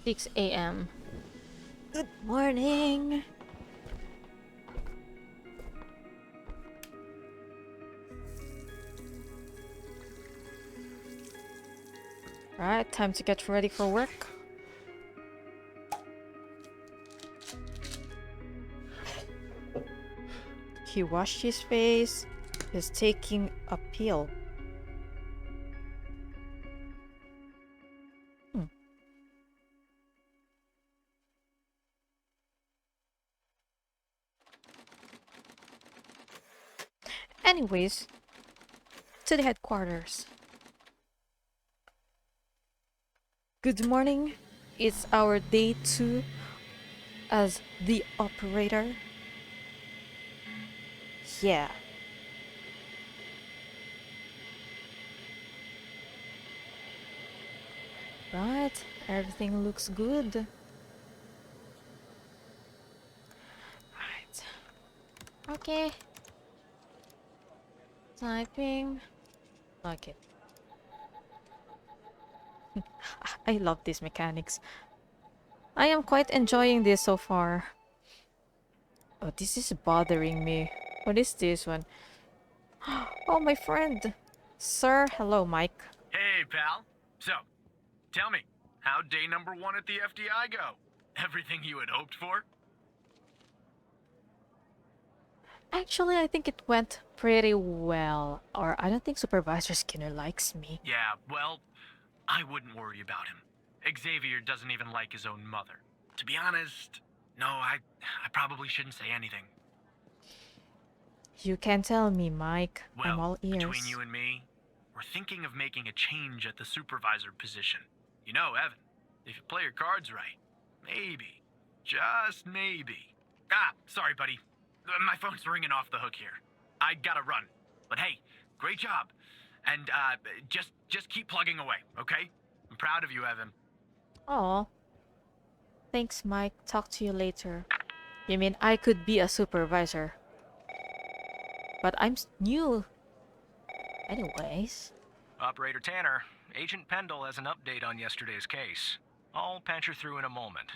6 a.m. Good morning. Right, time to get ready for work. He washed his face. He's taking a pill. Hmm. Anyways, to the headquarters. Good morning. It's our day 2 as the operator. Yeah. Right, everything looks good. Right. Okay. Typing. Okay. I love these mechanics. I am quite enjoying this so far. Oh, this is bothering me. What is this one? Oh, my friend. Sir, hello, Mike. Hey, pal. So, tell me, how'd day number 1 at the FDI go? Everything you had hoped for? Actually, I think it went pretty well. Or I don't think Supervisor Skinner likes me. Yeah, well, I wouldn't worry about him. Xavier doesn't even like his own mother. To be honest, no, I probably shouldn't say anything. You can tell me, Mike. I'm Well, all between ears. you and me, we're thinking of making a change at the supervisor position. You know, Evan, if you play your cards right, maybe, just maybe. Ah, sorry, buddy. My phone's ringing off the hook here. I gotta run. But hey, great job. And just keep plugging away, okay? I'm proud of you, Evan. Oh, thanks, Mike. Talk to you later. You mean I could be a supervisor? But I'm new. Anyways. Operator Tanner, Agent Pendle has an update on yesterday's case. I'll patch her through in a moment.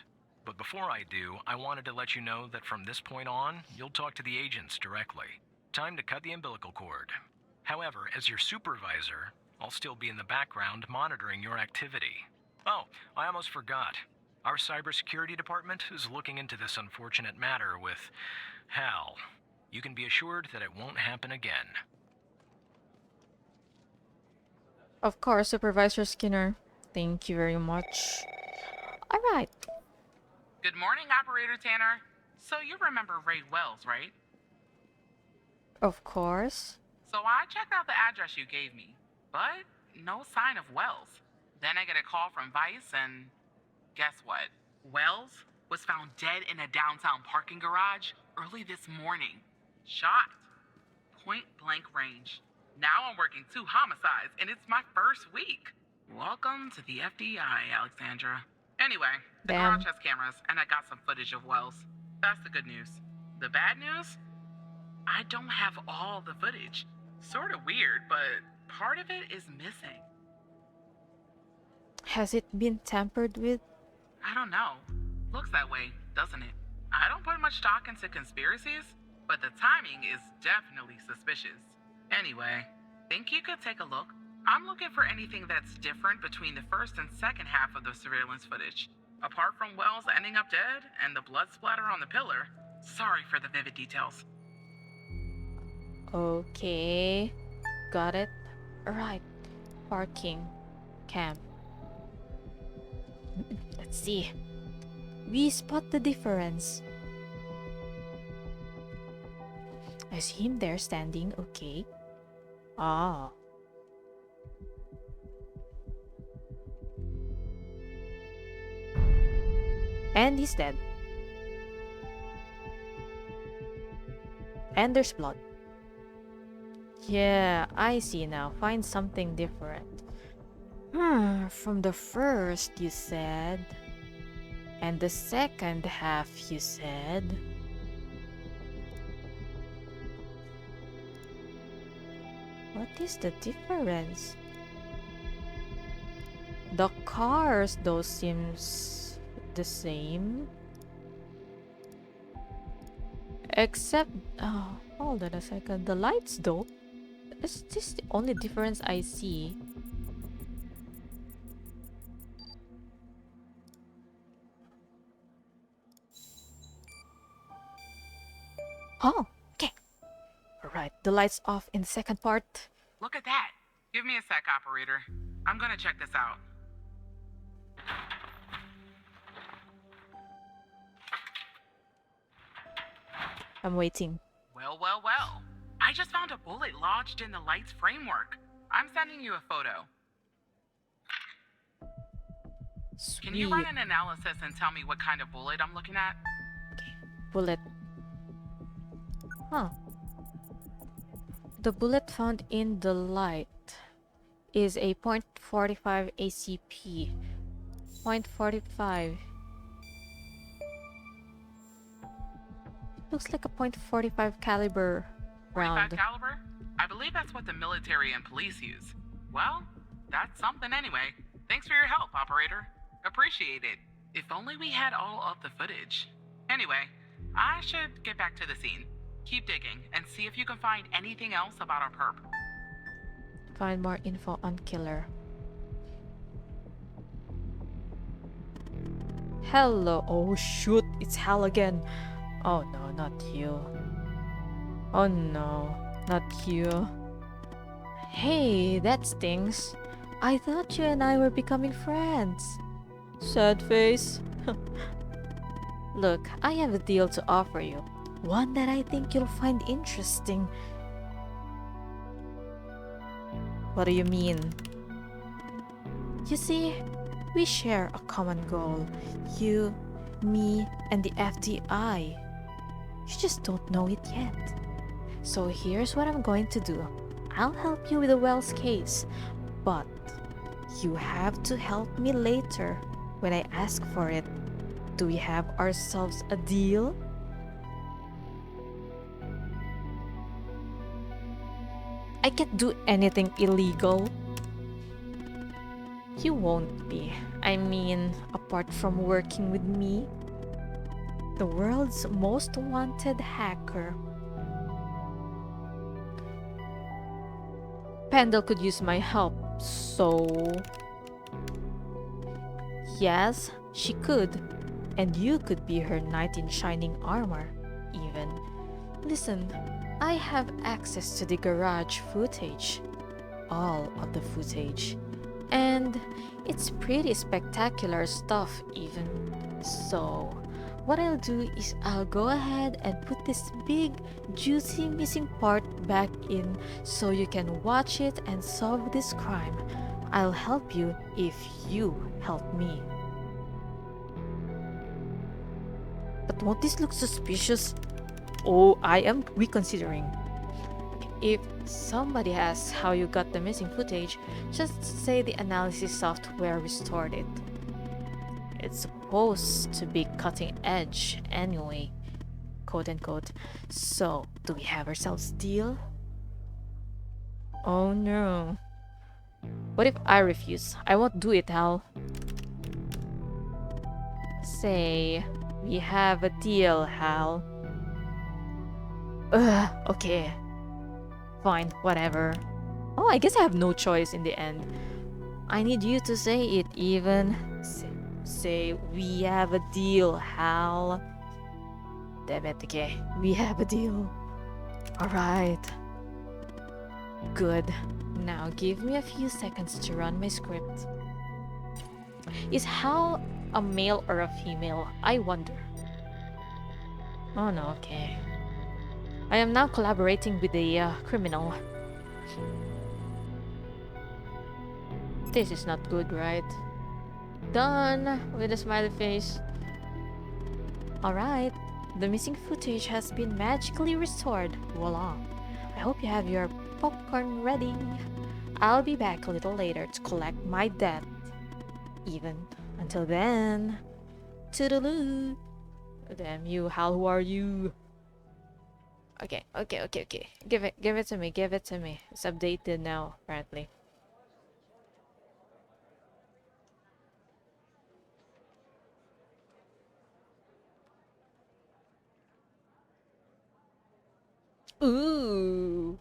But before I do, I wanted to let you know that from this point on, you'll talk to the agents directly. Time to cut the umbilical cord. However, as your supervisor, I'll still be in the background monitoring your activity. Oh, I almost forgot. Our cybersecurity department is looking into this unfortunate matter with Hal. You can be assured that it won't happen again. Of course, Supervisor Skinner. Thank you very much. Alright. Good morning, Operator Tanner. So you remember Ray Wells, right? Of course. So I checked out the address you gave me, but no sign of Wells. Then I get a call from Vice, and guess what? Wells was found dead in a downtown parking garage early this morning. Shot. Point blank range. Now I'm working 2 homicides, and it's my first week. Welcome to the FDI, Alexandra. Anyway, the Damn. garage has cameras, and I got some footage of Wells. That's the good news. The bad news? I don't have all the footage. Sort of weird, but part of it is missing. Has it been tampered with? I don't know. Looks that way, doesn't it? I don't put much stock into conspiracies, but the timing is definitely suspicious. Anyway, think you could take a look? I'm looking for anything that's different between the first and second half of the surveillance footage. Apart from Wells ending up dead and the blood splatter on the pillar. Sorry for the vivid details. Okay. Got it. Alright. Parking. Camp. Let's see. We spot the difference. I see him there standing. Okay. Ah. And he's dead. And there's blood. Yeah, I see now. Find something different. From the first you said. And the second half you said. What is the difference? The cars, though, seems the same. Except, oh, hold on a second. The lights though. Is this the only difference I see? Oh, okay. Alright, the lights off in the second part. Look at that. Give me a sec, operator. I'm gonna check this out. I'm waiting. Well, well, well. I just found a bullet lodged in the light's framework. I'm sending you a photo. Can you run Sweet. an analysis and tell me what kind of bullet I'm looking at? Bullet. Huh. The bullet found in the light is a .45 ACP. .45. Looks like a .45 caliber 45 round. caliber? I believe that's what the military and police use. Well, that's something anyway. Thanks for your help, operator. Appreciate it. If only we had all of the footage. Anyway, I should get back to the scene. Keep digging and see if you can find anything else about our perp. Find more info on killer. Hello. Oh shoot, it's Hal again. Oh no, not you. Oh no, not you. Hey, that stings. I thought you and I were becoming friends. Sad face. Look, I have a deal to offer you. One that I think you'll find interesting. What do you mean? You see, we share a common goal. You, me, and the FBI. You just don't know it yet. So here's what I'm going to do. I'll help you with the Wells case, but you have to help me later when I ask for it. Do we have ourselves a deal? I can't do anything illegal. You won't be. I mean, apart from working with me, the world's most wanted hacker. Pendle could use my help, so... Yes, she could. And you could be her knight in shining armor, even. Listen, I have access to the garage footage. All of the footage. And it's pretty spectacular stuff, even. So, what I'll do is I'll go ahead and put this big, juicy missing part back in so you can watch it and solve this crime. I'll help you if you help me. But won't this look suspicious? Oh, I am reconsidering. If somebody asks how you got the missing footage, just say the analysis software restored it. It's supposed to be cutting edge anyway, quote unquote. So, do we have ourselves a deal? Oh no. What if I refuse? I won't do it, Hal. Say, we have a deal, Hal. Okay. Fine, whatever. Oh, I guess I have no choice in the end. I need you to say it, even. Say, we have a deal, Hal. Damn it, okay. We have a deal. Alright. Good. Now give me a few seconds to run my script. Is Hal a male or a female? I wonder. Oh no, okay. I am now collaborating with the criminal. This is not good, right? Done with a smiley face. Alright, the missing footage has been magically restored. Voila. I hope you have your popcorn ready. I'll be back a little later to collect my debt. Even. Until then, toodaloo. Damn you, Hal, who are you? Okay. Give it to me, It's updated now, apparently. Ooh.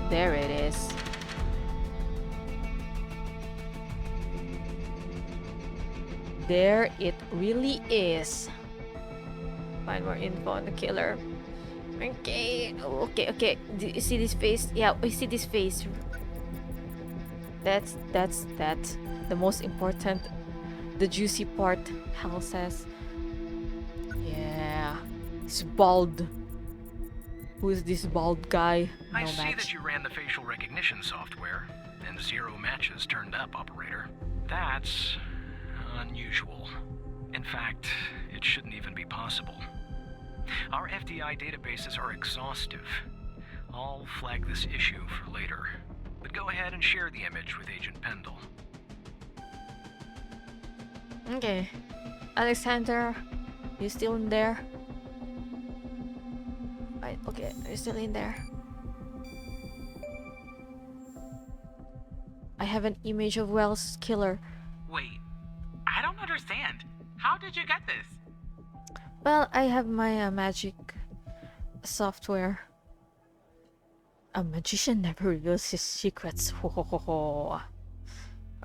There it is. There it really is. Find more info on the killer. Okay. Okay. Do you see this face? Yeah, we see this face. That's the most important, the juicy part. Hal says. Yeah. He's bald. Who is this bald guy? I No see match. that you ran the facial recognition software, and 0 matches turned up, operator. That's unusual. In fact, it shouldn't even be possible. Our FDI databases are exhaustive. I'll flag this issue for later. But go ahead and share the image with Agent Pendle. Okay. Alexander, you still in there? Right, okay, are you still in there? I have an image of Wells' killer. Wait, I don't understand. How did you get this? Well, I have my magic software. A magician never reveals his secrets. Or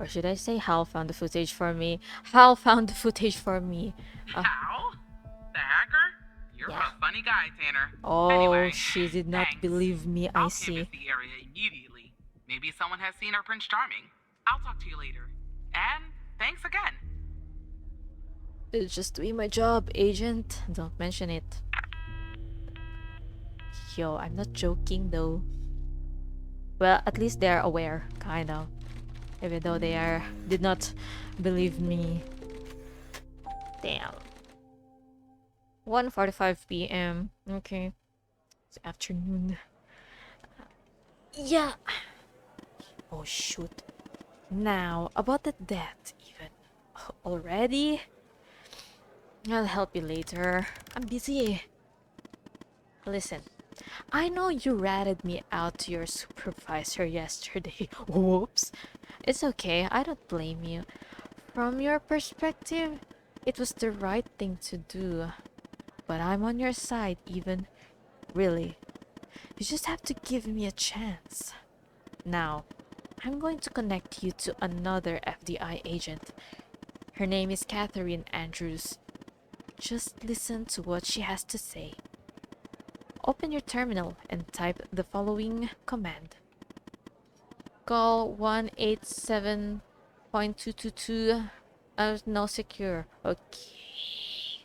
should I say Hal found the footage for me? Hal found the footage for me. How? The hacker? You're Yeah. a funny guy, Tanner. Oh, Anyway, she did not thanks. believe me, I I'll see. canvass the area immediately. Maybe someone has seen our Prince Charming. I'll talk to you later. And thanks again. It's just doing my job, agent. Don't mention it. Yo, I'm not joking though. Well, at least they're aware, kind of. Even though did not believe me. Damn. 1:45 p.m. Okay. It's afternoon. Yeah. Oh shoot. Now, about the death even. Already? I'll help you later. I'm busy. Listen, I know you ratted me out to your supervisor yesterday. Whoops. It's okay, I don't blame you. From your perspective, it was the right thing to do. But I'm on your side, even. Really. You just have to give me a chance. Now, I'm going to connect you to another FDI agent. Her name is Catherine Andrews. Just listen to what she has to say. Open your terminal and type the following command. Call 187.222. No secure. Okay.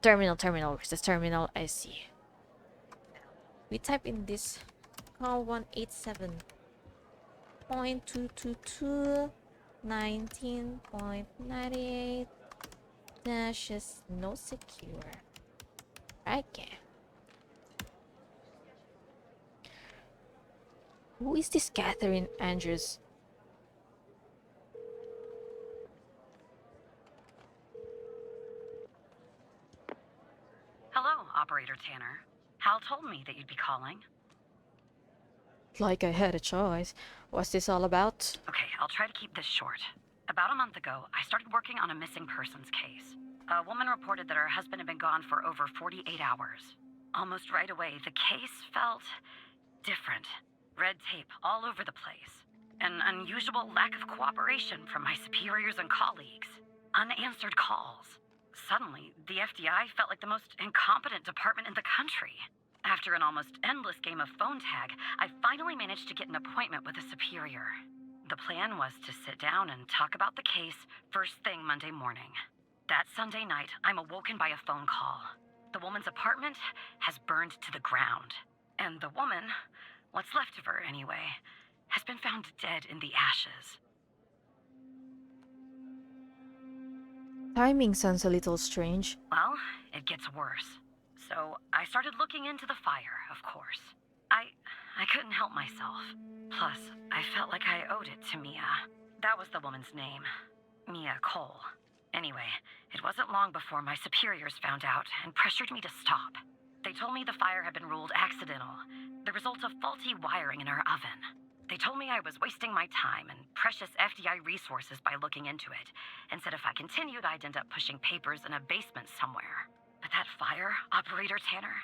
Terminal. Where's the terminal? I see. We type in this. Call 187.222 19.98 dashes no secure. Okay. Who is this Catherine Andrews? Hello, Operator Tanner. Hal told me that you'd be calling. Like I had a choice. What's this all about? Okay, I'll try to keep this short. About a month ago, I started working on a missing persons case. A woman reported that her husband had been gone for over 48 hours. Almost right away, the case felt different. Red tape all over the place. An unusual lack of cooperation from my superiors and colleagues. Unanswered calls. Suddenly, the FDI felt like the most incompetent department in the country. After an almost endless game of phone tag, I finally managed to get an appointment with a superior. The plan was to sit down and talk about the case first thing Monday morning. That Sunday night, I'm awoken by a phone call. The woman's apartment has burned to the ground. And the woman, what's left of her anyway, has been found dead in the ashes. Timing sounds a little strange. Well, it gets worse. So I started looking into the fire, of course. I couldn't help myself. Plus, I felt like I owed it to Mia. That was the woman's name. Mia Cole. Anyway, it wasn't long before my superiors found out and pressured me to stop. They told me the fire had been ruled accidental, the result of faulty wiring in our oven. They told me I was wasting my time and precious FDI resources by looking into it, and said if I continued, I'd end up pushing papers in a basement somewhere. But That fire, Operator Tanner,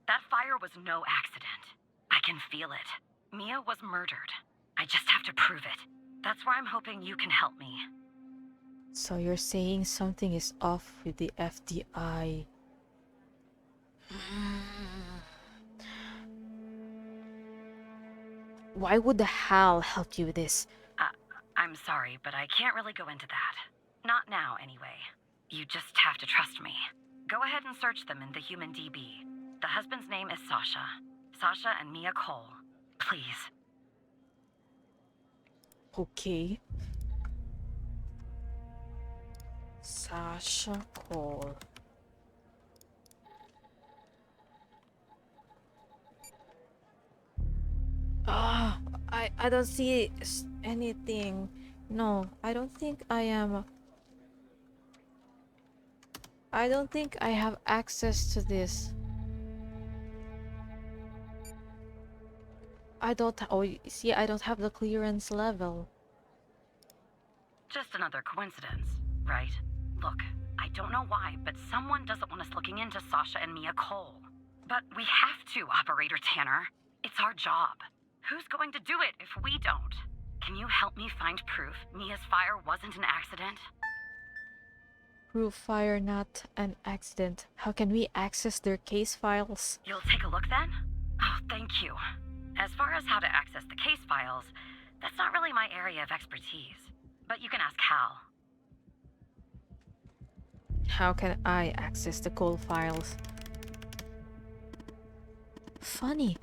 that fire was no accident. I can feel it. Mia was murdered. I just have to prove it. That's where I'm hoping you can help me. So you're saying something is off with the FDI. Why would the HAL help you with this? I'm sorry, but I can't really go into that. Not now, anyway. You just have to trust me. Go ahead and search them in the Human DB. The husband's name is Sasha. Sasha and Mia Cole. Please. Okay. Sasha Cole. I don't see anything. No, I don't think I am. I don't think I have access to this. I don't. Oh, see, I don't have the clearance level. Just another coincidence, right? Look, I don't know why, but someone doesn't want us looking into Sasha and Mia Cole. But we have to, Operator Tanner. It's our job. Who's going to do it if we don't? Can you help me find proof Mia's fire wasn't an accident? Proof fire, not an accident. How can we access their case files? You'll take a look then? Oh, thank you. As far as how to access the case files, that's not really my area of expertise. But you can ask Hal. How can I access the Cole files? Funny.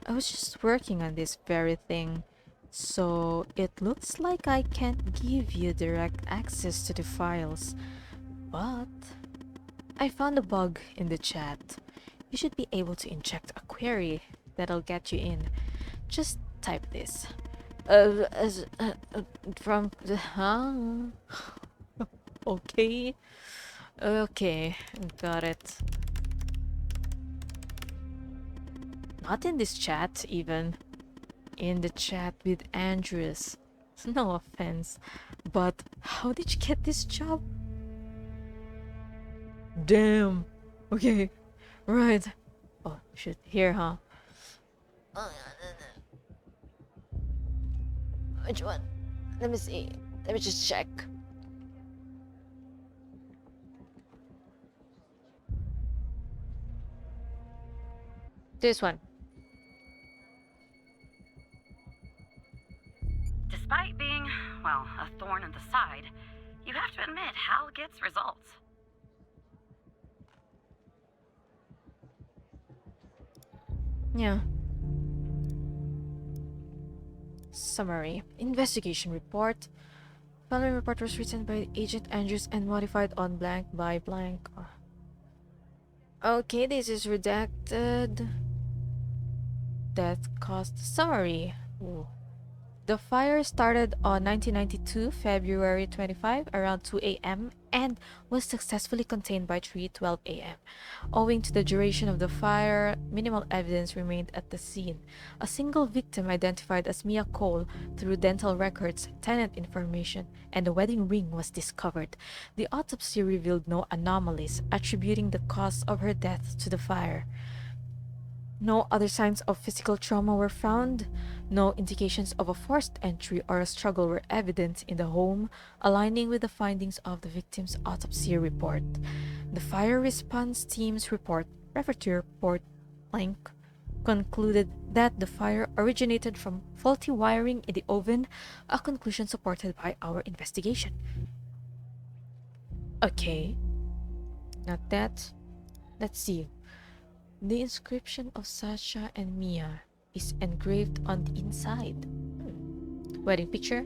I was just working on this very thing. So it looks like I can't give you direct access to the files. But I found a bug in the chat. You should be able to inject a query that'll get you in. Just type this. From the okay. Okay, got it. Not in this chat, even. In the chat with Andrews. No offense. But how did you get this job? Damn. Okay. Right. Oh, shit. Here, huh? Which one? Let me see. Let me just check. This one. Despite being, well, a thorn in the side, you have to admit Hal gets results. Yeah. Summary. Investigation report. Following report was written by Agent Andrews and modified on blank by blank. Okay, this is redacted. Death cost summary. Ooh. The fire started on 1992, February 25, around 2 a.m. and was successfully contained by 3:12 a.m. Owing to the duration of the fire, minimal evidence remained at the scene. A single victim identified as Mia Cole through dental records, tenant information, and a wedding ring was discovered. The autopsy revealed no anomalies, attributing the cause of her death to the fire. No other signs of physical trauma were found. No indications of a forced entry or a struggle were evident in the home, aligning with the findings of the victim's autopsy report. The fire response team's report, referred to report blank, concluded that the fire originated from faulty wiring in the oven, a conclusion supported by our investigation. Okay. Not that. Let's see. The inscription of Sasha and Mia is engraved on the inside. Wedding picture.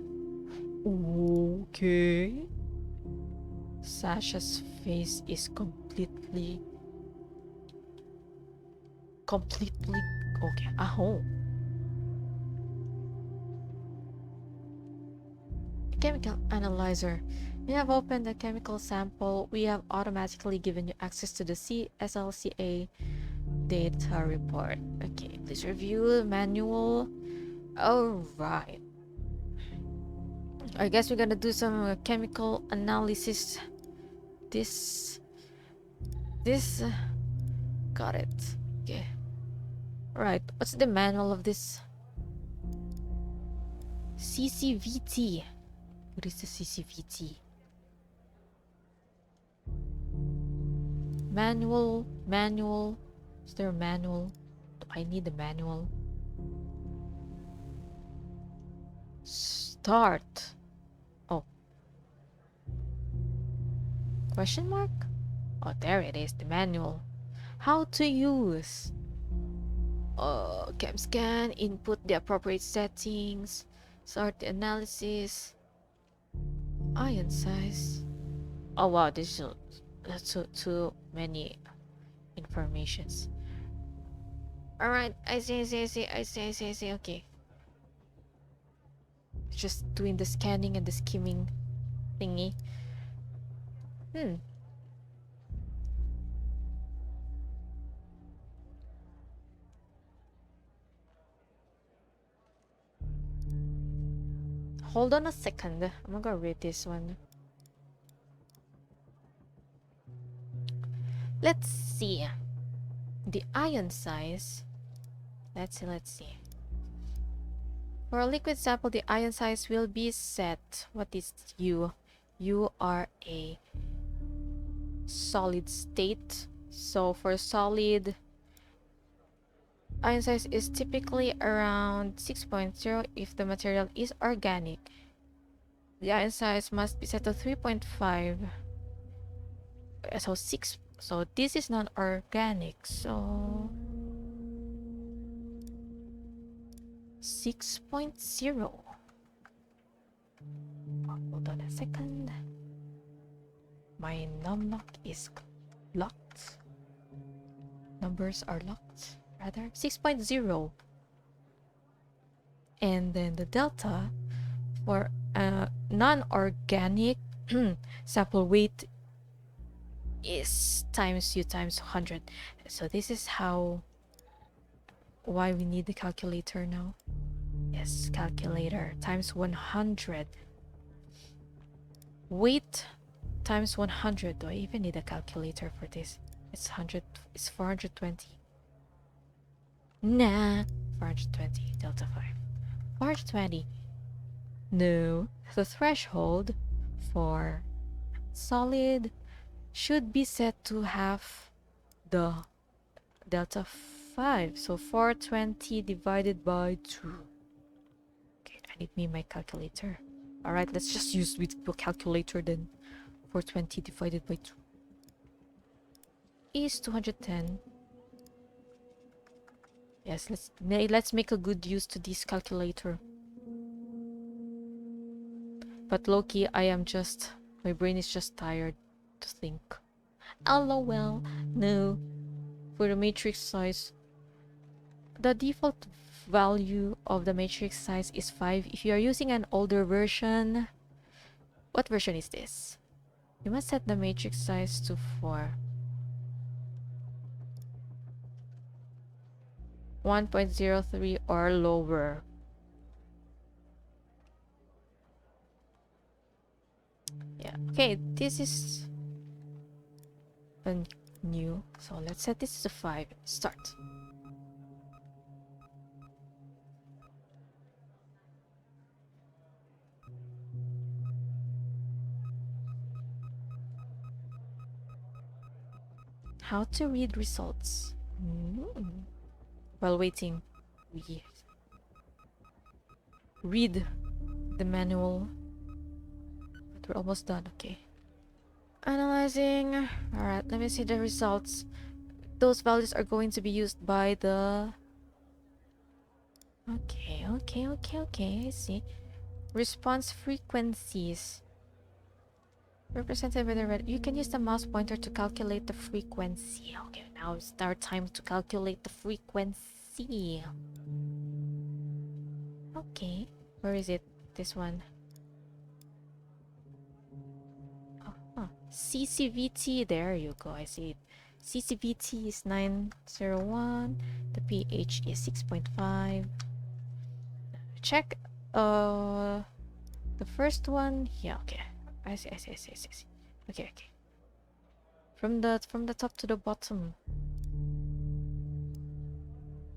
Okay. Sasha's face is completely okay. Oh. Chemical analyzer. You have opened a chemical sample. We have automatically given you access to the CSLCA data report. Okay, please review the manual. Alright. I guess we're gonna do some chemical analysis. This This. Got it. Okay. Right. What's the manual of this? CCVT. What is the CCVT? Manual. Is there a manual? Do I need a manual? Start. Oh. Question mark? Oh, there it is, the manual. How to use. Cam scan, input the appropriate settings, start the analysis, ion size. Oh wow, this is too many informations. Alright, I see. Okay. Just doing the scanning and the skimming thingy. Hold on a second. I'm gonna read this one. Let's see. The ion size. Let's see. For a liquid sample, the ion size will be set. What is U? You are a solid state. So for solid, ion size is typically around 6.0 if the material is organic. The ion size must be set to 3.5. So 6. So this is non-organic. So 6.0. Hold on a second. My numlock is locked. Numbers are locked, rather. 6.0. And then the delta for non-organic sample weight is times U times 100. So this is why we need the calculator now. Yes, calculator times 100. Weight times 100. Do I even need a calculator for this? It's 100. It's 420. Nah, 420 delta 5. 420. No, the threshold for solid should be set to half the delta 5. So 420 divided by 2. Okay, I need my calculator. Alright, let's just use with the calculator then. 420 divided by 2 is 210. Yes, let's make a good use to this calculator. But low-key, my brain is just tired to think. LOL, no. For the matrix size, the default value of the matrix size is 5. If you are using an older version, what version is this? You must set the matrix size to 4. 1.03 or lower. Yeah, okay, this is new. So let's set this to 5. Start. How to read results. While waiting, we read the manual. But we're almost done, okay. Analyzing. Alright, let me see the results. Those values are going to be used by the... Okay, I see. Response frequencies. Represented by the red. You can use the mouse pointer to calculate the frequency. Okay, now it's our time to calculate the frequency. Okay, where is it? This one. CCVT, there you go, I see it. CCVT is 901. The pH is 6.5. Check the first one. Yeah, okay. I see. Okay. From the top to the bottom.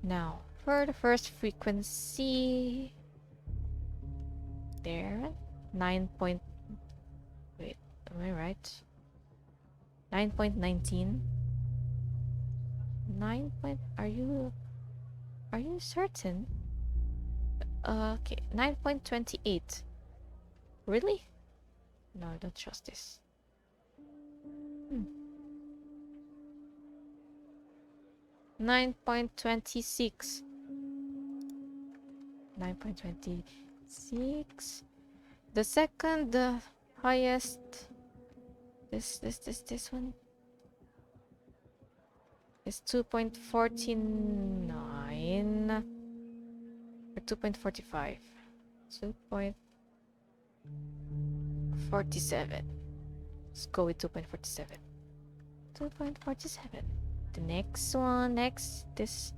Now, for the first frequency, there, 9 point. Wait, am I right? 9.19. 9 point. Are you certain? Okay, 9.28. Really? No, I don't trust this. 9.26. 9.26. The second, the highest. This one is 2.49 or 2.45. 2.47. Let's go with 2.47. 2.47. The next one, this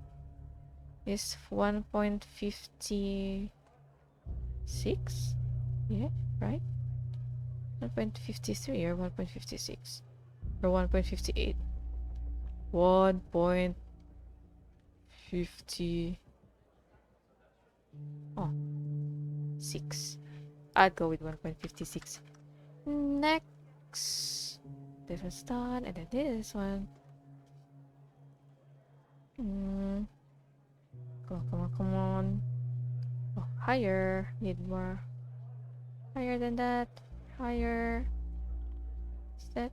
is 1.56. Yeah, right? 1.53 or 1.56 or 1.58. 1.50. Oh, 6. I'd go with 1.56. Next, this one's done, and then this one. Come on. Oh, higher. Need more. Higher than that. Higher. Is that?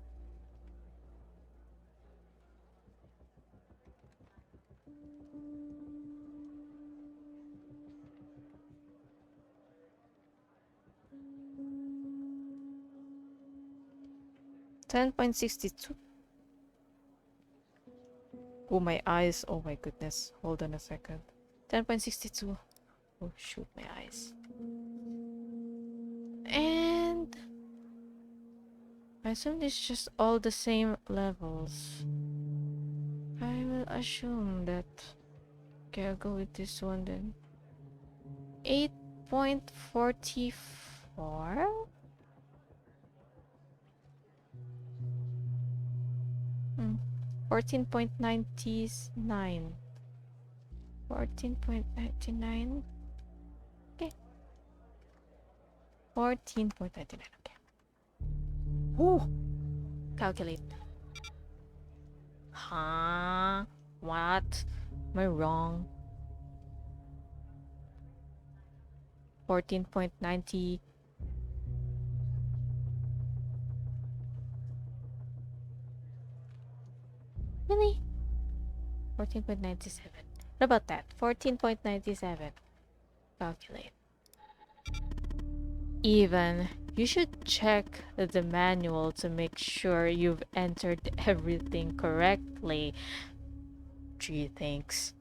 $10.62. Oh, my eyes. Oh my goodness. Hold on a second. 10.62. Oh shoot, my eyes. And I assume it's just all the same levels. I will assume that. Okay, I'll go with this one then. 8.44. 14.99. 14.99. Okay. 14.99. Okay. Woo! Calculate. Huh? What? Am I wrong? 14.90. Really? 14.97. What about that? 14.97. Calculate. Even. You should check the manual to make sure you've entered everything correctly. Gee, thanks.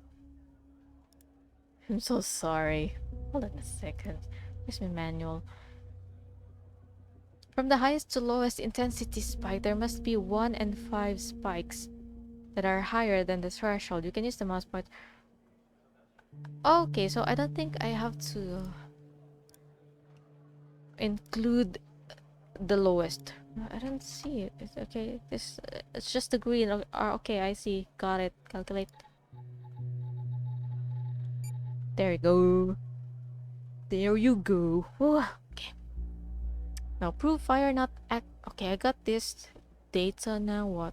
I'm so sorry. Hold on a second. Where's my manual? From the highest to lowest intensity spike, there must be 1 and 5 spikes that are higher than the threshold. You can use the mouse point. Okay, so I don't think I have to include the lowest. I don't see it. It's okay. It's just the green. Okay, I see. Got it. Calculate. There you go. There you go. Whew. Okay. Now prove fire not act. Okay, I got this data now. What?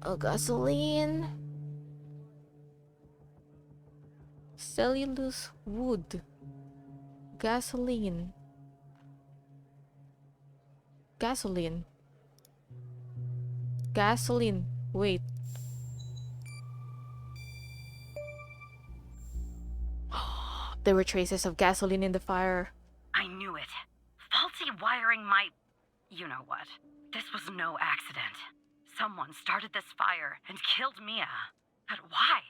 Oh, gasoline. Cellulose wood. Gasoline. Gasoline. Gasoline. Wait. There were traces of gasoline in the fire. I knew it. Faulty wiring might... You know what. This was no accident. Someone started this fire and killed Mia. But why?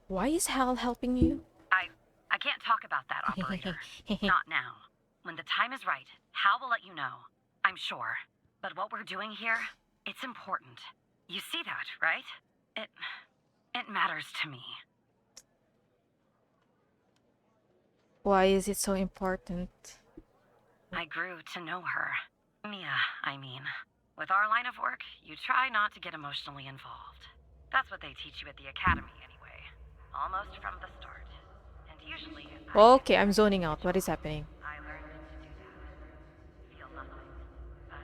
Why is Hal helping you? I can't talk about that, operator. Not now. When the time is right, Hal will let you know. I'm sure. But what we're doing here, it's important. You see that, right? It matters to me. Why is it so important? I grew to know her. Mia, I mean. With our line of work, you try not to get emotionally involved. That's what they teach you at the academy, anyway. Almost from the start. And usually, Okay, I'm zoning out. What is happening? I learned to do that. Feel nothing. But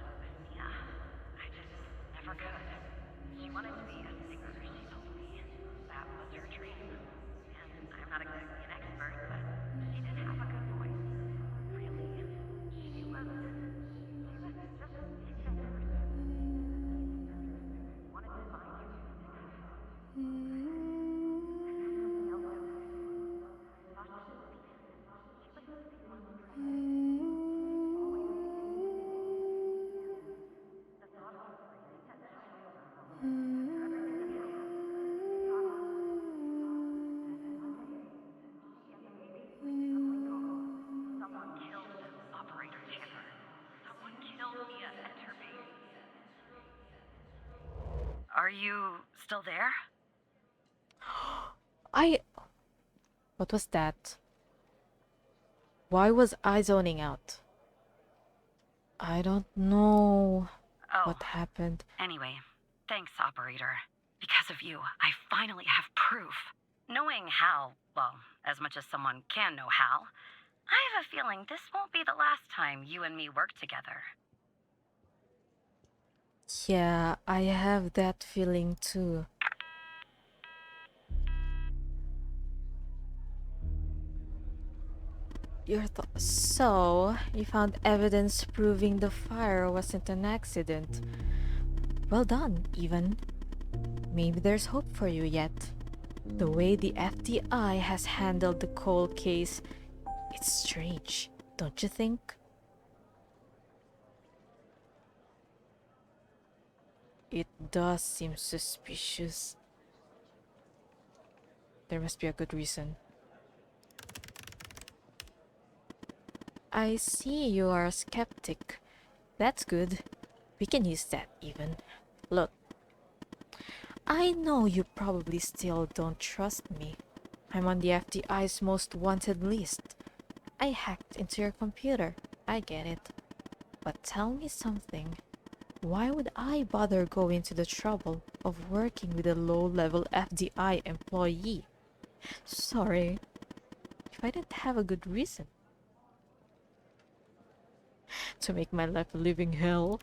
Mia, I just never could. She wanted to be a singer, she told me. That was her dream. And I'm not exactly an expert, but she did have a good voice. Really. She was just a decent person. Wanted to find you. Someone killed Operator Tanner. Someone killed Mia and her baby. Are you still there? I. What was that? Why was I zoning out? I don't know Oh, what happened. anyway, thanks, Operator. Because of you, I finally have proof. Knowing Hal, well, as much as someone can know Hal, I have a feeling this won't be the last time you and me work together. Yeah, I have that feeling too. So, you found evidence proving the fire wasn't an accident. Well done, even. Maybe there's hope for you yet. The way the FDI has handled the Cole case, it's strange, don't you think? It does seem suspicious. There must be a good reason. I see you are a skeptic. That's good. We can use that even. Look, I know you probably still don't trust me. I'm on the FDI's most wanted list. I hacked into your computer. I get it. But tell me something. Why would I bother going to the trouble of working with a low-level FDI employee? Sorry, if I didn't have a good reason. To make my life a living hell.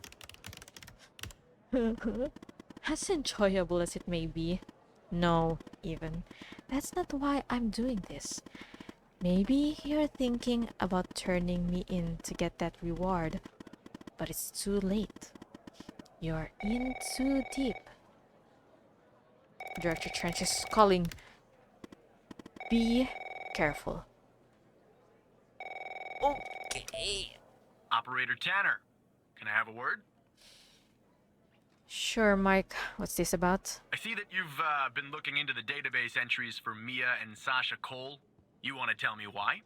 As enjoyable as it may be. No, even. That's not why I'm doing this. Maybe you're thinking about turning me in to get that reward. But it's too late. You're in too deep. Director Trench is calling. Be careful. Okay. Operator Tanner, can I have a word? Sure, Mike. What's this about? I see that you've been looking into the database entries for Mia and Sasha Cole. You want to tell me why?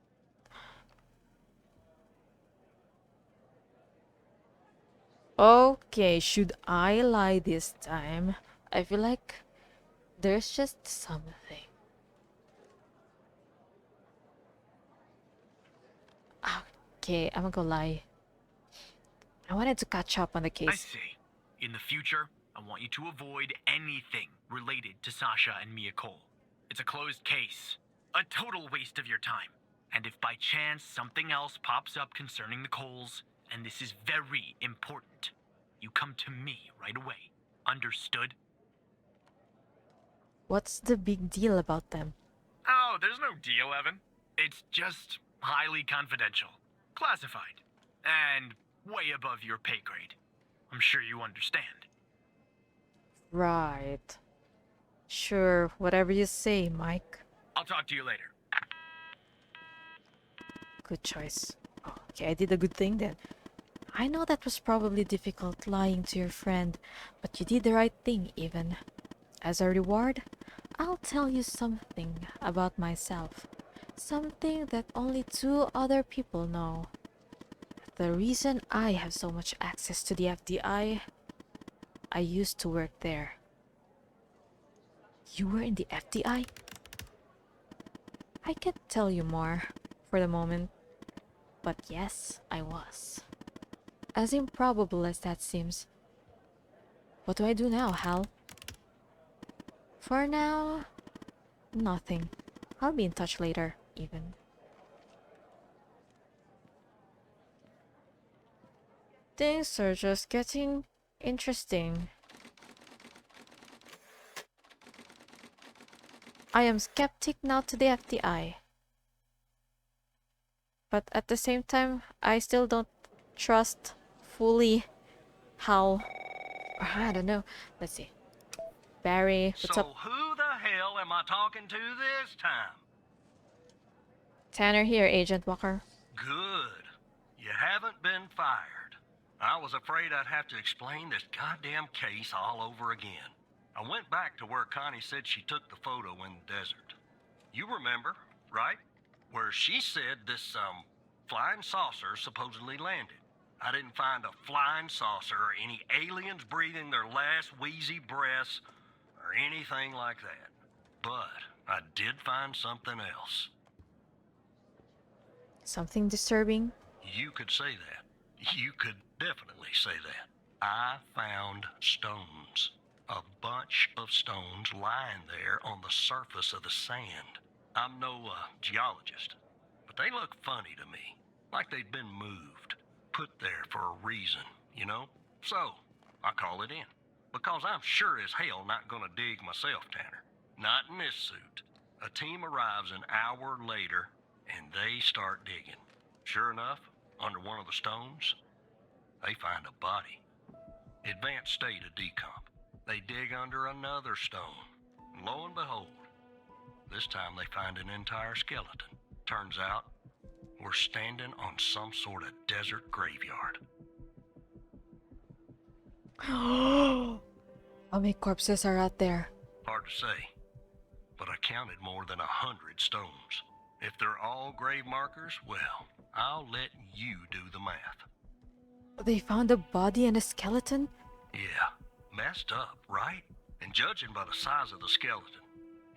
Okay, should I lie this time? I feel like there's just something. Okay, I'm gonna lie. I wanted to catch up on the I case. see. In the future, I want you to avoid anything related to Sasha and Mia Cole. It's a closed case. A total waste of your time. And if by chance something else pops up concerning the Coles, and this is very important, you come to me right away. Understood? What's the big deal about them? Oh, there's no deal, Evan. It's just highly confidential. Classified. And way above your pay grade. I'm sure you understand. Right. Sure, whatever you say, Mike. I'll talk to you later. Good choice. Oh, okay, I did a good thing then. I know that was probably difficult lying to your friend, but you did the right thing even. As a reward, I'll tell you something about myself. Something that only 2 other people know. The reason I have so much access to the FDI, I used to work there. You were in the FDI? I can't tell you more for the moment. but yes, I was. As improbable as that seems. What do I do now, Hal? For now, nothing. I'll be in touch later, even. Things are just getting interesting. I am skeptic now to the FBI. But at the same time, I still don't trust fully how... I don't know. Let's see. Barry, what's So up? who the hell am I talking to this time? Tanner here, Agent Walker. Good. You haven't been fired. I was afraid I'd have to explain this goddamn case all over again. I went back to where Connie said she took the photo in the desert. You remember, right? Where she said this, flying saucer supposedly landed. I didn't find a flying saucer or any aliens breathing their last wheezy breaths or anything like that. But I did find something else. Something disturbing? You could say that. You could definitely say that. I found stones. A bunch of stones lying there on the surface of the sand. I'm no geologist, but they look funny to me. Like they'd been moved. Put there for a reason, you know? So, I call it in. Because I'm sure as hell not gonna dig myself, Tanner. Not in this suit. A team arrives an hour later, and they start digging. Sure enough, under one of the stones, they find a body. Advanced state of decomp. They dig under another stone. And lo and behold, this time they find an entire skeleton. Turns out, we're standing on some sort of desert graveyard. How many corpses are out there? Hard to say, but I counted more than 100 stones. If they're all grave markers, well, I'll let you do the math. They found a body and a skeleton? Yeah, messed up, right? And judging by the size of the skeleton,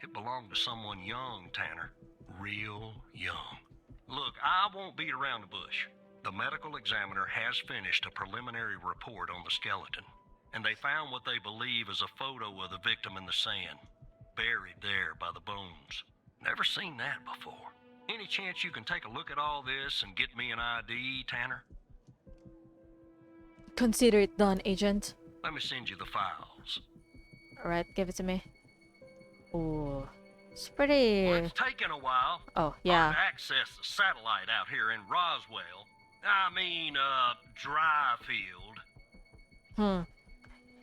it belonged to someone young, Tanner. Real young. Look, I won't beat around the bush. The medical examiner has finished a preliminary report on the skeleton, and they found what they believe is a photo of the victim in the sand, buried there by the bones. Never seen that before. Any chance you can take a look at all this and get me an ID, Tanner? Consider it done, Agent. Let me send you the files. Alright, give it to me. Ooh. It's pretty... Well, it's taken a while. Oh, Hard yeah. to access the satellite out here in Roswell. Dryfield.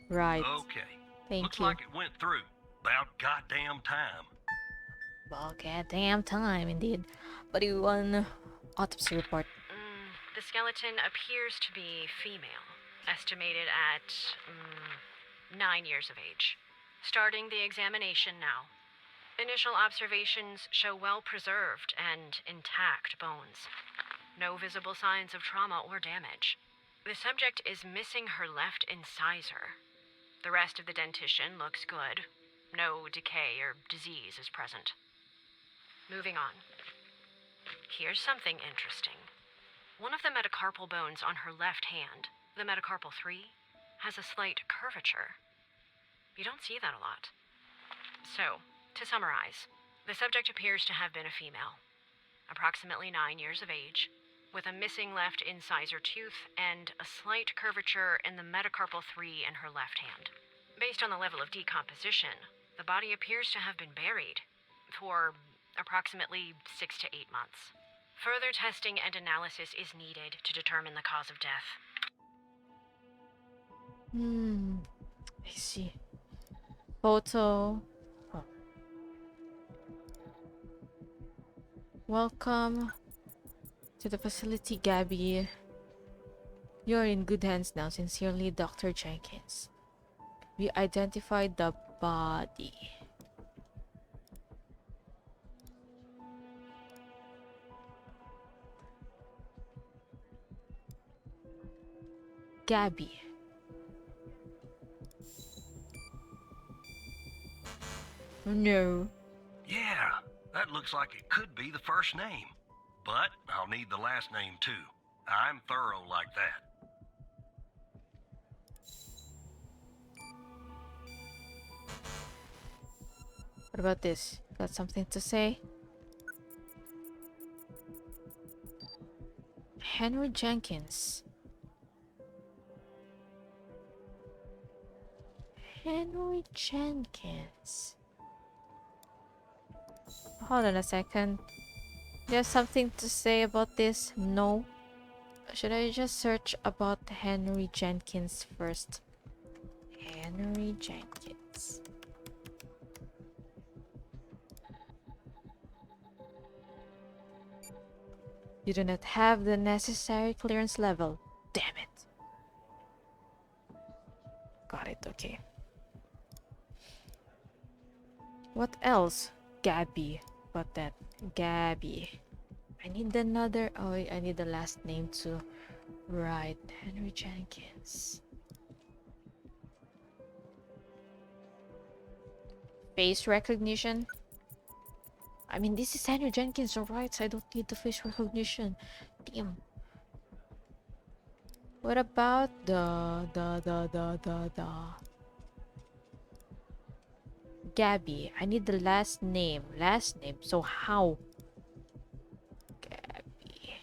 Right. Okay. Thank Looks you. like it went through. About goddamn time. Well, goddamn time, indeed. Buddy, one autopsy report. The skeleton appears to be female, estimated at 9 years of age. Starting the examination now. Initial observations show well-preserved and intact bones. No visible signs of trauma or damage. The subject is missing her left incisor. The rest of the dentition looks good. No decay or disease is present. Moving on. Here's something interesting. One of the metacarpal bones on her left hand, the metacarpal 3, has a slight curvature. You don't see that a lot. So, to summarize, the subject appears to have been a female, approximately 9 years of age, with a missing left incisor tooth and a slight curvature in the metacarpal 3 in her left hand. Based on the level of decomposition, the body appears to have been buried for approximately 6 to 8 months. Further testing and analysis is needed to determine the cause of death. I see. Photo. Oh. Welcome to the facility, Gabby. You're in good hands now. Sincerely, Dr. Jenkins. We identified the body. Gabby. Oh, no. Yeah, that looks like it could be the first name. But I'll need the last name too. I'm thorough like that. What about this? Got something to say? Henry Jenkins. Henry Jenkins. Hold on a second. There's something to say about this? No. Should I just search about Henry Jenkins first? Henry Jenkins. You do not have the necessary clearance level. Damn it. Got it, okay. What else? Gabby. What that? Gabby. I need another. Oh, I need the last name too. Right. Henry Jenkins. Face recognition. I mean, this is Henry Jenkins, alright, so I don't need the face recognition. Damn. What about the Gabby? I need the last name. Last name. So how? Gabby.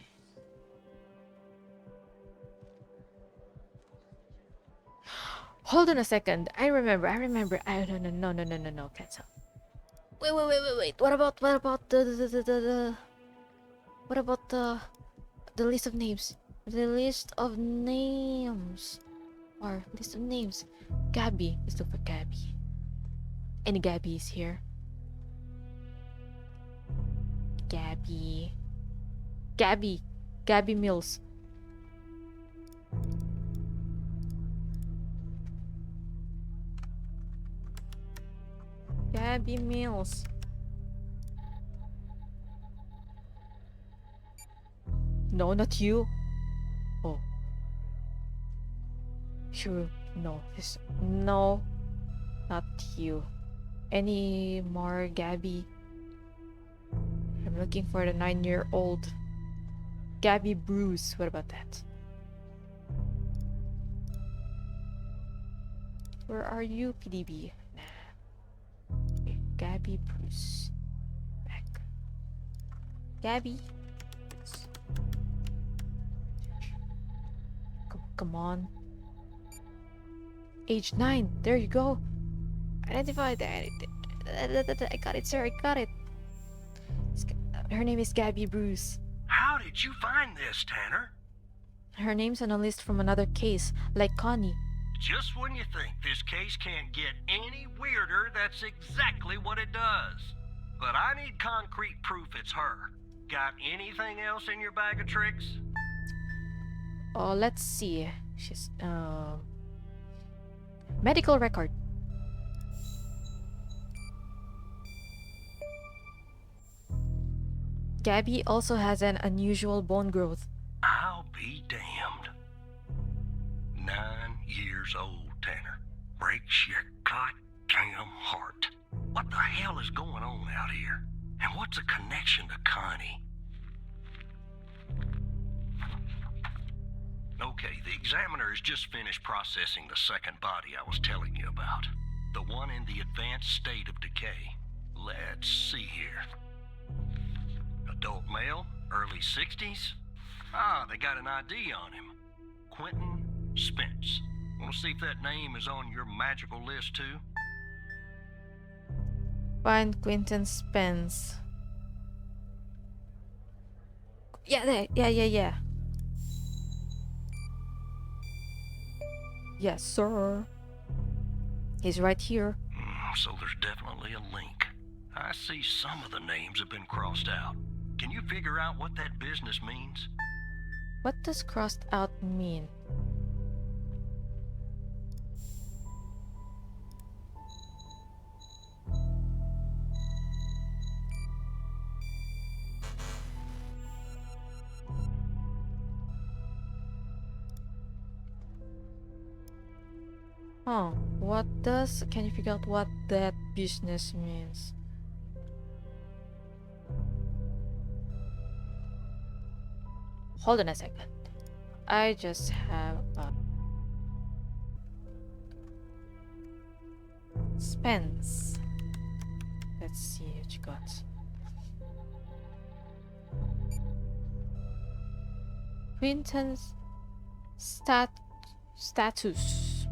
Hold on a second. I remember. No. Cancel. Wait. What about the list of names? The list of names. Or list of names. Gabby. Let's look for Gabby. Any Gabby is here. Gabby Mills. Gabby Mills. No, not you. Oh. Sure. No. No. Not you. Any more Gabby? I'm looking for the 9-year-old. Gabby Bruce. What about that? Where are you, PDB? Okay, Gabby Bruce. Back. Gabby. Come on. Age 9. There you go. Identify that. I got it, sir. I got it. Her name is Gabby Bruce. How did you find this, Tanner? Her name's on a list from another case, like Connie. Just when you think this case can't get any weirder, that's exactly what it does. But I need concrete proof it's her. Got anything else in your bag of tricks? Oh, let's see. She's medical record. Gabby also has an unusual bone growth. I'll be damned. 9 years old, Tanner. Breaks your goddamn heart. What the hell is going on out here? And what's a connection to Connie? Okay, the examiner has just finished processing the second body I was telling you about. The one in the advanced state of decay. Let's see here. Adult male, early 60s. Ah, they got an ID on him. Quentin Spence. Want to see if that name is on your magical list too? Find Quentin Spence. Yeah, there. Yeah. Yes, sir. He's right here. So there's definitely a link. I see some of the names have been crossed out. Can you figure out what that business means? What does crossed out mean? Huh, can you figure out what that business means? hold on a second. I just have Spence. Let's see what you got. Quinton's status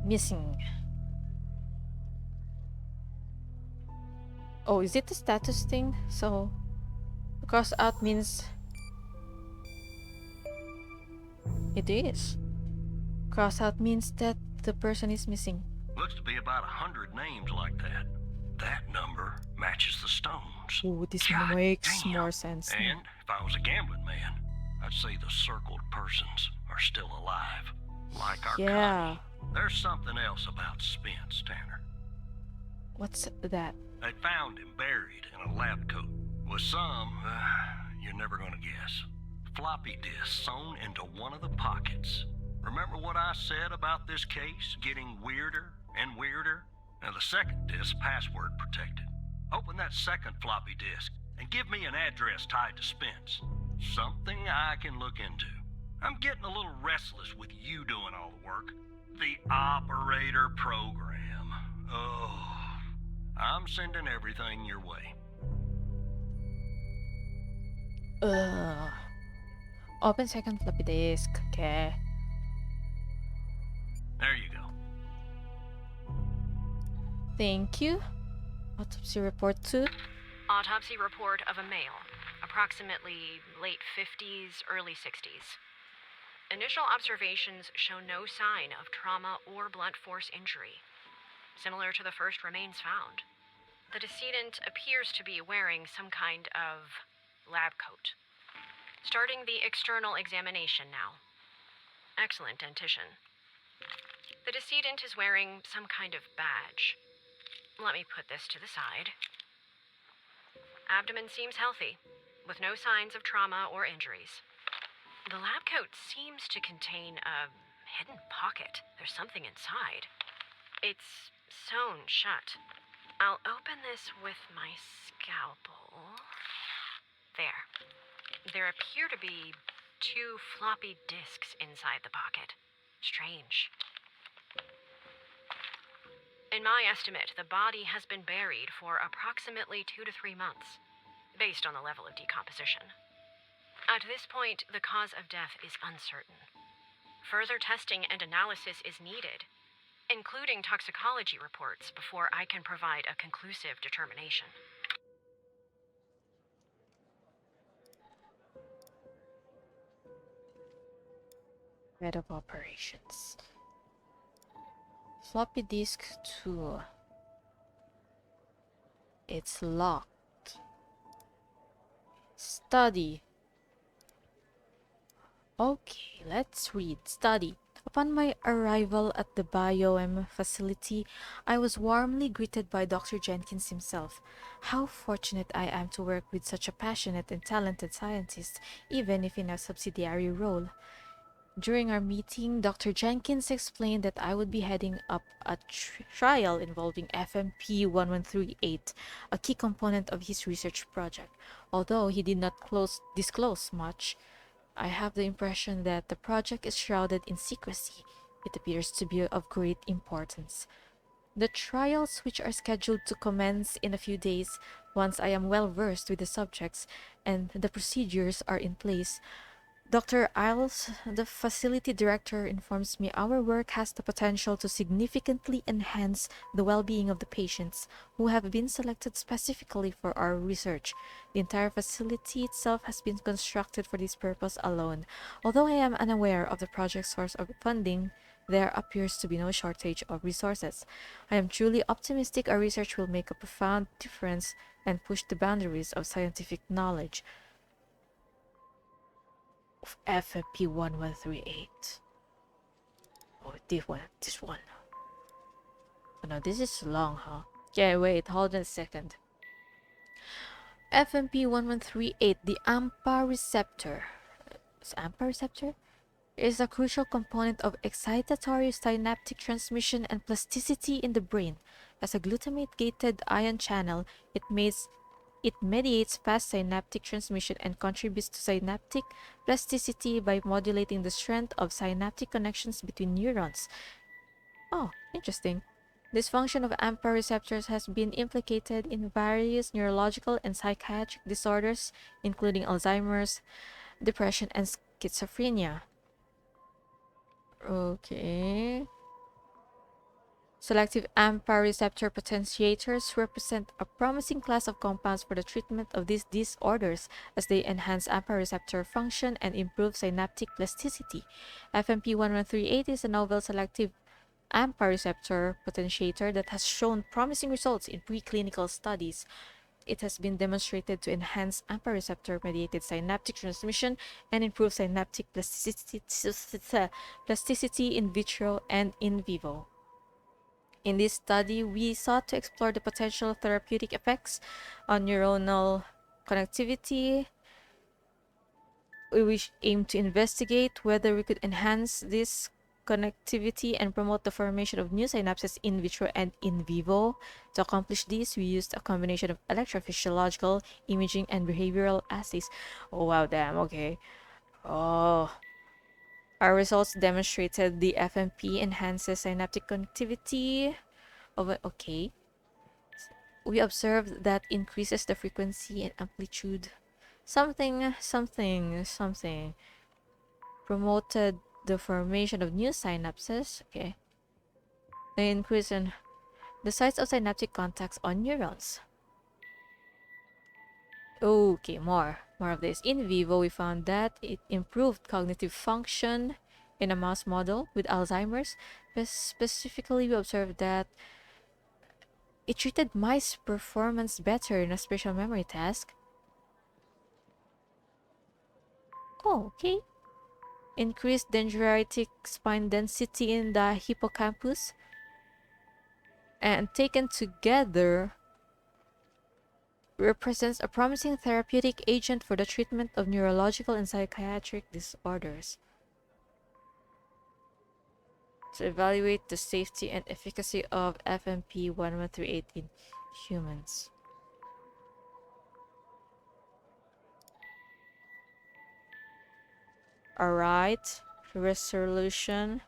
missing. Oh, is it the status thing? So cross out means it is. Cross out means that the person is missing. Looks to be about 100 names like that. That number matches the stones. Oh, this God makes damn. more sense now. And if I was a gambling man, I'd say the circled persons are still alive. Like our Yeah. Connie. There's something else about Spence, Tanner. What's that? They found him buried in a lab coat with some, you're never gonna guess, floppy disk sewn into one of the pockets. Remember what I said about this case getting weirder and weirder? Now the second disk password protected. Open that second floppy disk and give me an address tied to Spence. Something I can look into. I'm getting a little restless with you doing all the work. The operator program. Oh, I'm sending everything your way. Open second floppy disk. Okay. There you go. Thank you. Autopsy report 2. Autopsy report of a male, approximately late 50s, early 60s. Initial observations show no sign of trauma or blunt force injury, similar to the first remains found. The decedent appears to be wearing some kind of lab coat. Starting the external examination now. Excellent dentition. The decedent is wearing some kind of badge. Let me put this to the side. Abdomen seems healthy, with no signs of trauma or injuries. The lab coat seems to contain a hidden pocket. There's something inside. It's sewn shut. I'll open this with my scalpel. There. There appear to be 2 floppy disks inside the pocket. Strange. In my estimate, the body has been buried for approximately 2 to 3 months, based on the level of decomposition. At this point, the cause of death is uncertain. Further testing and analysis is needed, including toxicology reports, before I can provide a conclusive determination. Bed of operations. Floppy disk 2. It's locked. Study. Okay, let's read. Study. Upon my arrival at the BioM facility, I was warmly greeted by Dr. Jenkins himself. How fortunate I am to work with such a passionate and talented scientist, even if in a subsidiary role. During our meeting, Dr. Jenkins explained that I would be heading up a trial involving FMP1138, a key component of his research project. Although he did not disclose much, I have the impression that the project is shrouded in secrecy. It appears to be of great importance. The trials, which are scheduled to commence in a few days, once I am well versed with the subjects and the procedures are in place. Dr. Isles, the facility director, informs me our work has the potential to significantly enhance the well-being of the patients who have been selected specifically for our research. The entire facility itself has been constructed for this purpose alone. Although I am unaware of the project's source of funding, there appears to be no shortage of resources. I am truly optimistic our research will make a profound difference and push the boundaries of scientific knowledge. Of FMP1138. Oh, this one. Oh no, this is long, huh? Okay, wait, hold on a second. FMP1138, the AMPA receptor. Is AMPA receptor? Is a crucial component of excitatory synaptic transmission and plasticity in the brain. As a glutamate-gated ion channel, it It mediates fast synaptic transmission and contributes to synaptic plasticity by modulating the strength of synaptic connections between neurons. Oh, interesting. This function of AMPA receptors has been implicated in various neurological and psychiatric disorders, including Alzheimer's, depression, and schizophrenia. Okay. Selective AMPA receptor potentiators represent a promising class of compounds for the treatment of these disorders as they enhance AMPA receptor function and improve synaptic plasticity. FMP1138 is a novel selective AMPA receptor potentiator that has shown promising results in preclinical studies. It has been demonstrated to enhance AMPA receptor mediated synaptic transmission and improve synaptic plasticity in vitro and in vivo. In this study, we sought to explore the potential therapeutic effects on neuronal connectivity. We aim to investigate whether we could enhance this connectivity and promote the formation of new synapses in vitro and in vivo. To accomplish this, we used a combination of electrophysiological, imaging, and behavioral assays. Oh wow, damn, okay. Oh. Our results demonstrated the FMP enhances synaptic connectivity of okay. We observed that increases the frequency and amplitude. Something. Promoted the formation of new synapses. Okay. The increase in the size of synaptic contacts on neurons. Okay, more of this. In vivo, we found that it improved cognitive function in a mouse model with Alzheimer's. Specifically, we observed that it treated mice performance better in a spatial memory task. Oh, okay. Increased dendritic spine density in the hippocampus. And taken together, represents a promising therapeutic agent for the treatment of neurological and psychiatric disorders. To evaluate the safety and efficacy of FMP1138 in humans. Alright, resolution.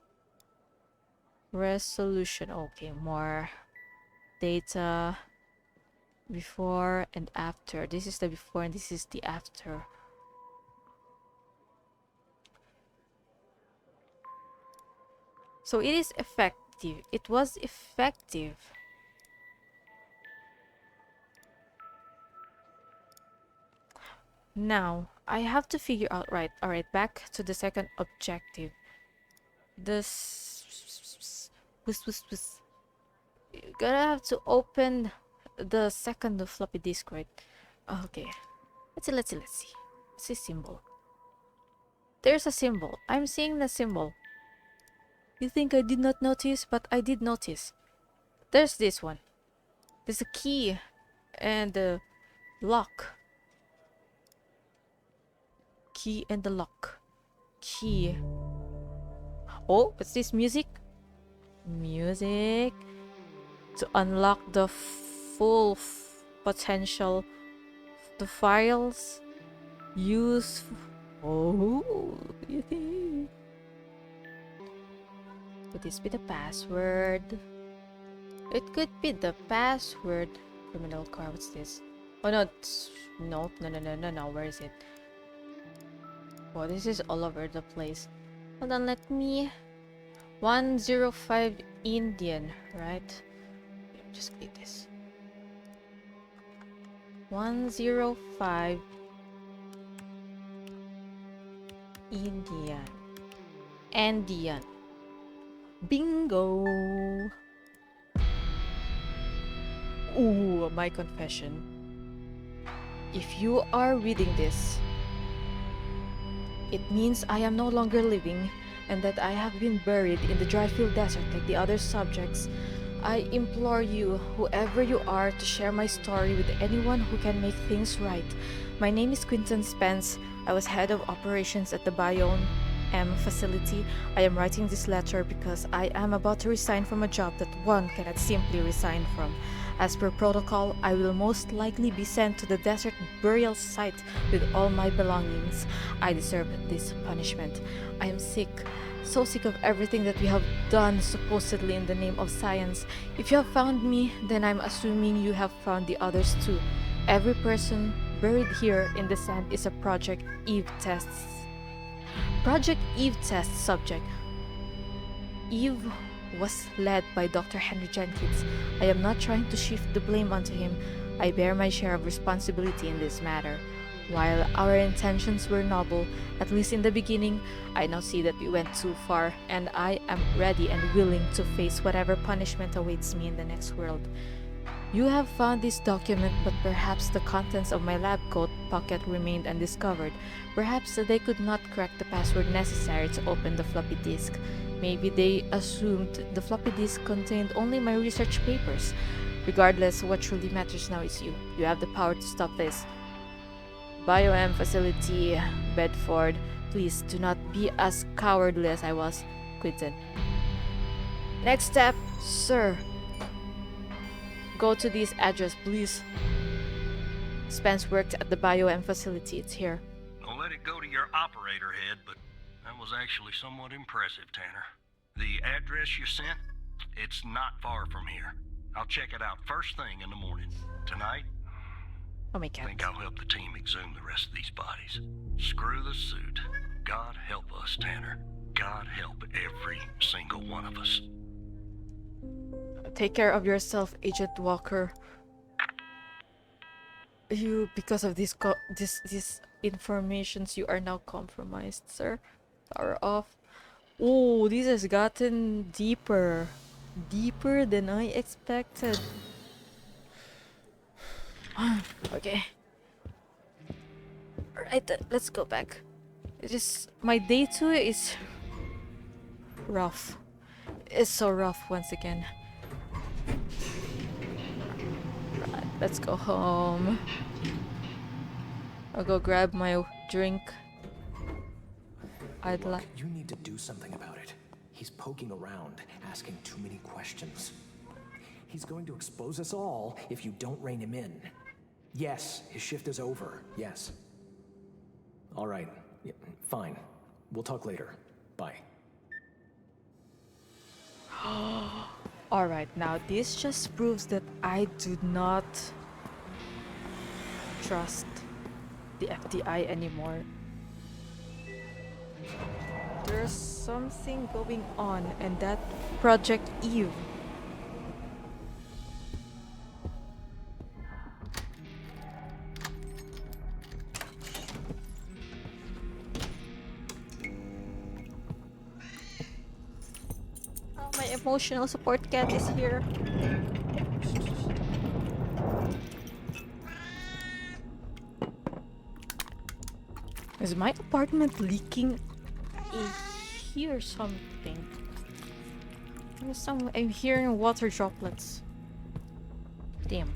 Okay, more data. Before and after. This is the before and this is the after. So it is effective. It was effective. Now, I have to figure out, right, alright, back to the second objective. You're gonna have to open the second floppy disk, right? Okay. Let's see. It's a symbol. There's a symbol. I'm seeing the symbol. You think I did not notice, but I did notice. There's this one. There's a key and a lock. Key and the lock. Key. Oh, what's this music? Music. To unlock the full potential the files use. Oh, you think? Could this be the password? It could be the password. Criminal car. What's this? Oh no! No! Where is it? Oh, this is all over the place. Hold on, let me. 105 Indian, right? Just click this. 105 Indian. Bingo! Ooh, my confession. If you are reading this, it means I am no longer living and that I have been buried in the Dryfield Desert like the other subjects. I implore you, whoever you are, to share my story with anyone who can make things right. My name is Quinton Spence. I was head of operations at the Bayonne BioM facility. I am writing this letter because I am about to resign from a job that one cannot simply resign from. As per protocol, I will most likely be sent to the desert burial site with all my belongings. I deserve this punishment. I am sick, so sick of everything that we have done supposedly in the name of science. If you have found me, then I'm assuming you have found the others too. Every person buried here in the sand is a Project Eve tests. Project Eve test subject. Eve was led by Dr. Henry Jenkins. I am not trying to shift the blame onto him. I bear my share of responsibility in this matter. While our intentions were noble, at least in the beginning, I now see that we went too far, and I am ready and willing to face whatever punishment awaits me in the next world. You have found this document, but perhaps the contents of my lab coat pocket remained undiscovered. Perhaps they could not crack the password necessary to open the floppy disk. Maybe they assumed the floppy disk contained only my research papers. Regardless, what truly matters now is you. You have the power to stop this. BioM facility, Bedford. Please do not be as cowardly as I was. Quinton. Next step, sir. Go to this address, please. Spence worked at the BioM facility. It's here. Don't let it go to your operator head, but that was actually somewhat impressive, Tanner. The address you sent, it's not far from here. I'll check it out first thing in the morning. Tonight, Oh my I god. think I'll help the team exhume the rest of these bodies. Screw the suit. God help us, Tanner. God help every single one of us. Take care of yourself, Agent Walker. You, because of this informations, you are now compromised, sir. Power off. Oh, this has gotten deeper. Deeper than I expected. Okay. Alright, let's go back. It is my day 2 is rough. It's so rough once again. Right, let's go home. I'll go grab my drink. I'd like. You need to do something about it. He's poking around, asking too many questions. He's going to expose us all if you don't rein him in. Yes, his shift is over. Yes. All right. Yeah, fine. We'll talk later. Bye. Alright, now this just proves that I do not trust the FDI anymore. There's something going on, and that Project Eve. Oh, my emotional support cat is here. Is my apartment leaking? I hear something. I'm hearing water droplets. Damn.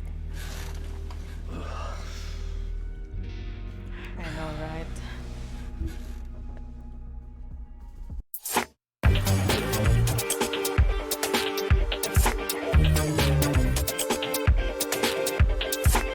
I know, right?